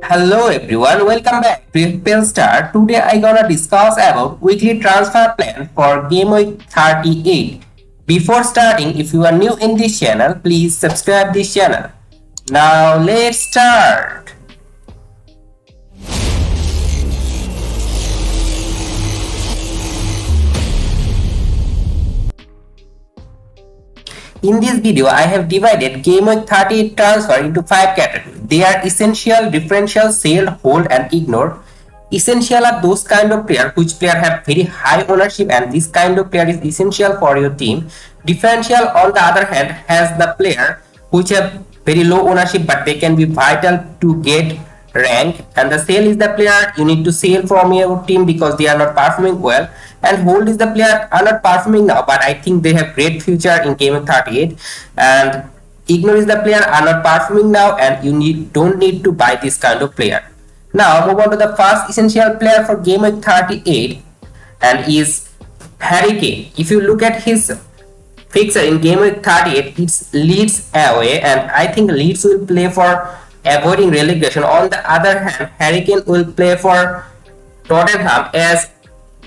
Hello everyone, welcome back to FPL STAR. Today I gonna discuss about weekly transfer plan for Game Week 38. Before starting, if you are new in this channel, please subscribe this channel. Now let's start. In this video, I have divided Game Week 38 transfer into 5 categories. They are essential, differential, sell, hold and ignore. Essential are those kind of player which player have very high ownership and this kind of player is essential for your team. Differential on the other hand has the player which have very low ownership but they can be vital to get rank, and the sale is the player you need to sell from your team because they are not performing well, and hold is the player are not performing now but I think they have great future in game 38, and ignore is the player are not performing now and you don't need to buy this kind of player. Now move on to the first essential player for game 38 and is Harry Kane. If you look at his fixture in game week 38, it's Leeds away and I think Leeds will play for avoiding relegation. On the other hand, Harry Kane will play for Tottenham as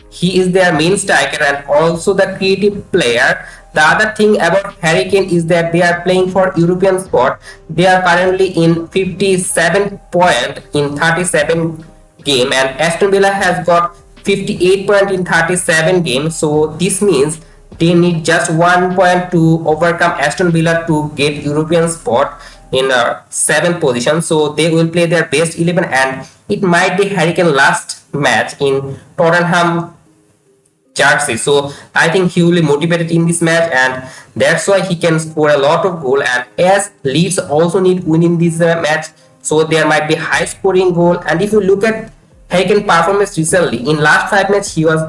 he is their main striker and also the creative player. The other thing about Harry Kane is that they are playing for European spot. They are currently in 57 point in 37 game and Aston Villa has got 58 point in 37 games. So this means they need just 1 point to overcome Aston Villa to get European spot in 7th position. So they will play their best 11 and it might be Harry Kane last match in Tottenham jersey. So I think he will be motivated in this match and that's why he can score a lot of goal, and as Leeds also need win in this match, so there might be high scoring goal. And if you look at Harry Kane performance recently in last 5 matches,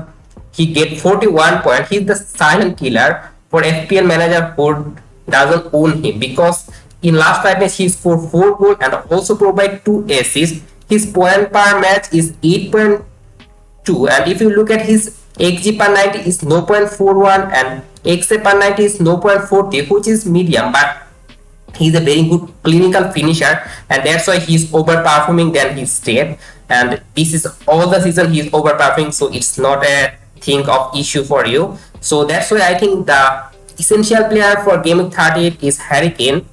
he get 41 points. He's the silent killer for FPL manager who doesn't own him, because in last 5 matches he scored 4 goals and also provide 2 assists. His point per match is 8.2, and if you look at his XG per 90 is 0.41 and XA per 90 is 0.40, which is medium, but he's a very good clinical finisher and that's why he's overperforming than his state, and this is all the season he's overperforming, so it's not a thing of issue for you. So that's why I think the essential player for game 38 is Harry Kane.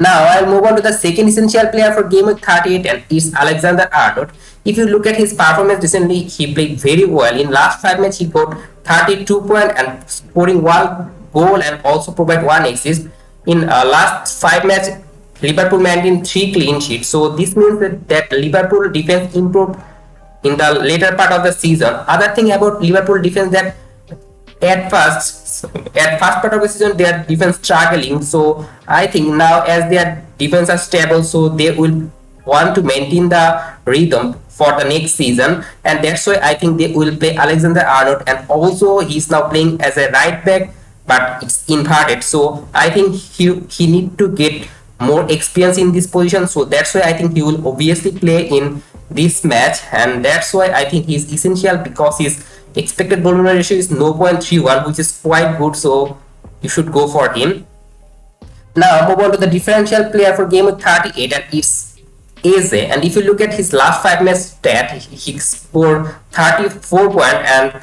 Now I'll move on to the second essential player for game week 38 and it's Alexander-Arnold. If you look at his performance recently, he played very well. In last 5 matches, he got 32 points and scoring 1 goal and also provide 1 assist. In last 5 matches, Liverpool maintained 3 clean sheets. So this means that Liverpool defense improved in the later part of the season. Other thing about Liverpool defense that at first part of the season their defense struggling, so I think now as their defense are stable, so they will want to maintain the rhythm for the next season, and that's why I think they will play Alexander-Arnold, and also he's now playing as a right back but it's inverted, so I think he need to get more experience in this position, so that's why I think he will obviously play in this match, and that's why I think he's essential because his expected goal ratio is 0.31, which is quite good, so you should go for him. Now move on to the differential player for game 38 and it's Eze, and if you look at his last 5 match stat, he scored 34 points and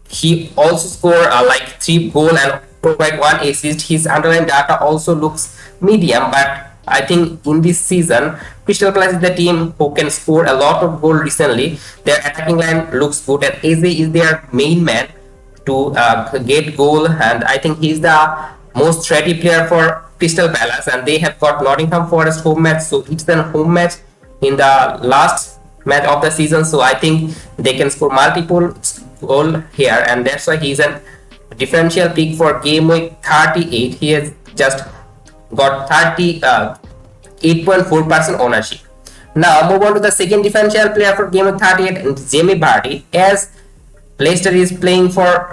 he also scored like 3 goal and provide 1 assist. His underlying data also looks medium, but I think in this season Crystal Palace is the team who can score a lot of goal recently. Their attacking line looks good and Eze is their main man to get goal, and I think he's the most ready player for Crystal Palace, and they have got Nottingham Forest home match, so it's the home match in the last match of the season, so I think they can score multiple goal here, and that's why he's a differential pick for game week 38. He has just got 8.4% ownership. Now move on to the second differential player for game week 38 and Jamie Vardy, as Leicester is playing for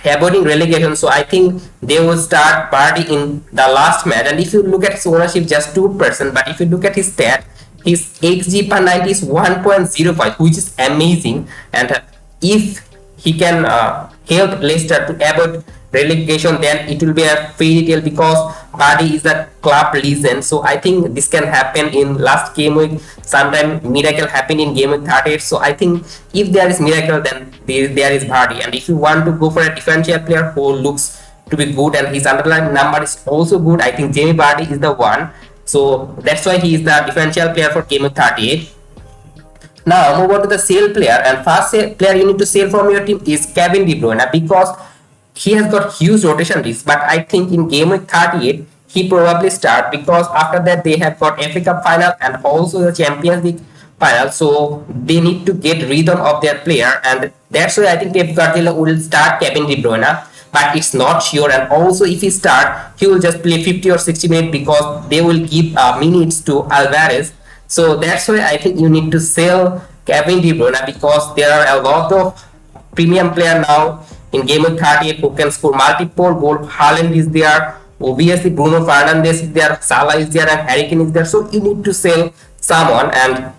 avoiding relegation, so I think they will start Vardy in the last match, and if you look at his ownership just 2%, but if you look at his stat, his XG per 90 is 1.05, which is amazing, and if he can help Leicester to avoid relegation, then it will be a fairy tale because Vardy is a club legend. So I think this can happen in last game week. Sometime miracle happen in game week 38. So I think if there is miracle, then there is Vardy. And if you want to go for a differential player who looks to be good and his underlying number is also good, I think Jamie Vardy is the one. So that's why he is the differential player for game week 38. Now move on to the sale player, and first player you need to sell from your team is Kevin De Bruyne because he has got huge rotation risk. But I think in game week 38 he probably start because after that they have got FA Cup final and also the Champions League final, so they need to get rhythm of their player, and that's why I think Pep Guardiola will start Kevin De Bruyne. But it's not sure, and also if he start he will just play 50 or 60 minutes because they will give minutes to Alvarez. So that's why I think you need to sell Kevin De Bruyne because there are a lot of premium player now in game of 38 who can score multiple goals. Haaland is there, obviously Bruno Fernandes is there, Salah is there, and Harry Kane is there. So you need to sell someone, and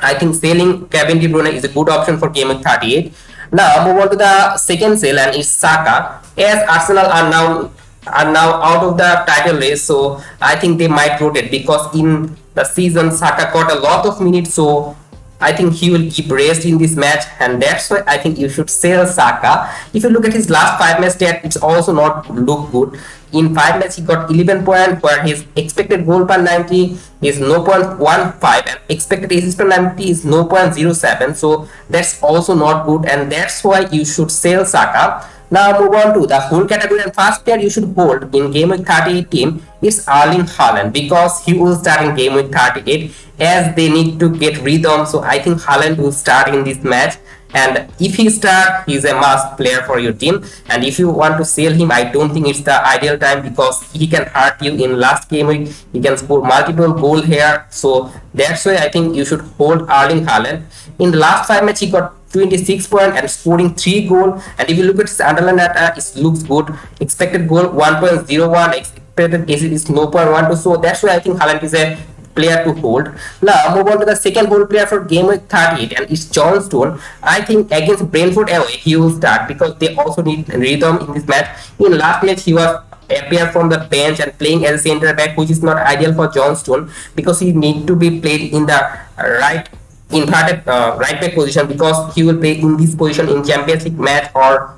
I think selling Kevin De Bruyne is a good option for game of 38. Now move on to the second sale, and it's Saka. As Arsenal are now out of the title race, so I think they might rotate because in the season Saka got a lot of minutes, so I think he will keep rest in this match, and that's why I think you should sell Saka. If you look at his last 5 match stat, it's also not look good. In 5 matches he got 11 points, where his expected goal per 90 is 0.15 and expected assist per 90 is 0.07, so that's also not good, and that's why you should sell Saka. Now move on to the whole category, and first player you should hold in game week 38 team is Erling Haaland because he will start in game week 38 as they need to get rhythm. So I think Haaland will start in this match, and if he start, he's a must player for your team. And if you want to sell him, I don't think it's the ideal time because he can hurt you in last game week. He can score multiple goal here, so that's why I think you should hold Erling Haaland. In the last 5 matches he got 26 points and scoring 3 goals, and if you look at his underlying data, it looks good. Expected goal 1.01, expected assist is 0.12, so that's why I think Haaland is a player to hold. Now move on to the second hold player for game week 38, and it's John Stone. I think against Brentford away he will start because they also need rhythm in this match. In last match he was appear from the bench and playing as a center back, which is not ideal for John Stone because he need to be played in the right inverted right back position because he will play in this position in Champions League match or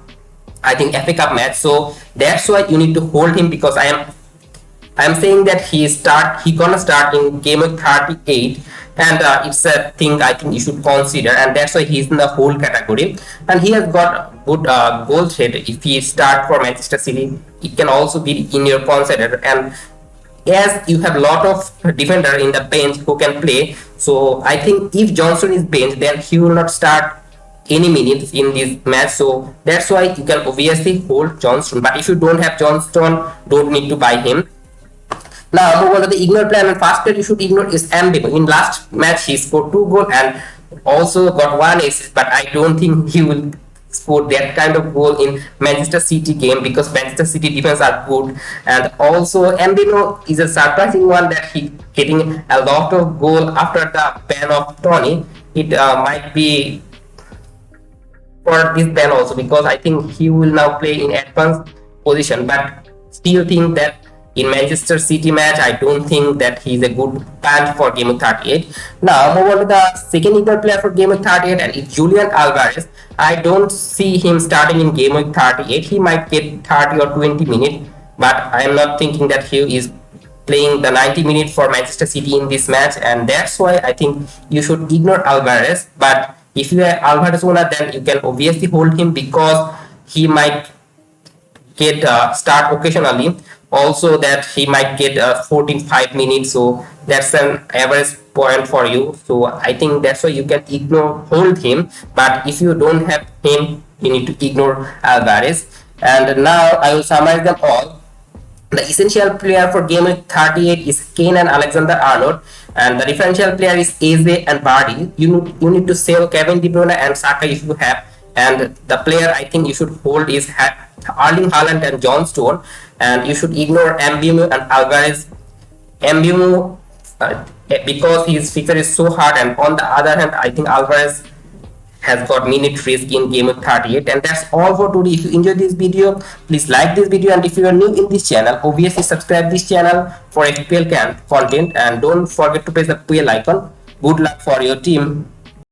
I think FA Cup match. So that's why you need to hold him because I am saying that he gonna start in game week 38, and it's a thing I think you should consider, and that's why he's in the whole category, and he has got good goal threat. If he start for Manchester City, it can also be in your consider, and as you have a lot of defender in the bench who can play, so I think if Johnson is bench, then he will not start any minutes in this match. So that's why you can obviously hold Johnson, but if you don't have Johnson, don't need to buy him. Now move on to the ignore player, and first player you should ignore is Mbemo. In last match he scored 2 goals and also got 1 assist, but I don't think he will score that kind of goal in Manchester City game because Manchester City defense are good, and also Mbemo is a surprising one that he getting a lot of goal after the ban of Tony. It might be for this ban also because I think he will now play in advanced position, but still think that in Manchester City match I don't think that he is a good ban for game of 38. Now move on to the second equal player for game of 38, and it's Julian Alvarez. I don't see him starting in game of 38. He might get 30 or 20 minutes, but I am not thinking that he is playing the 90 minutes for Manchester City in this match, and that's why I think you should ignore Alvarez. But if you are Alvarez owner, then you can obviously hold him because he might get start occasionally, also that he might get 14-5 minutes, so that's an average point for you. So I think that's why you can hold him, but if you don't have him, you need to ignore Alvarez. And now I will summarize them all. The essential player for game week 38 is Kane and Alexander-Arnold, and the differential player is Eze and Vardy. You need to sell Kevin De Bruyne and Saka if you have, and the player I think you should hold is Erling Haaland and John Stone, and you should ignore Mbemo and Alvarez. Mbemo because his fixture is so hard, and on the other hand I think Alvarez has got minute risk in game of 38. And that's all for today. If you enjoyed this video, please like this video, and if you are new in this channel, obviously subscribe this channel for FPL content, and don't forget to press the bell icon. Good luck for your team.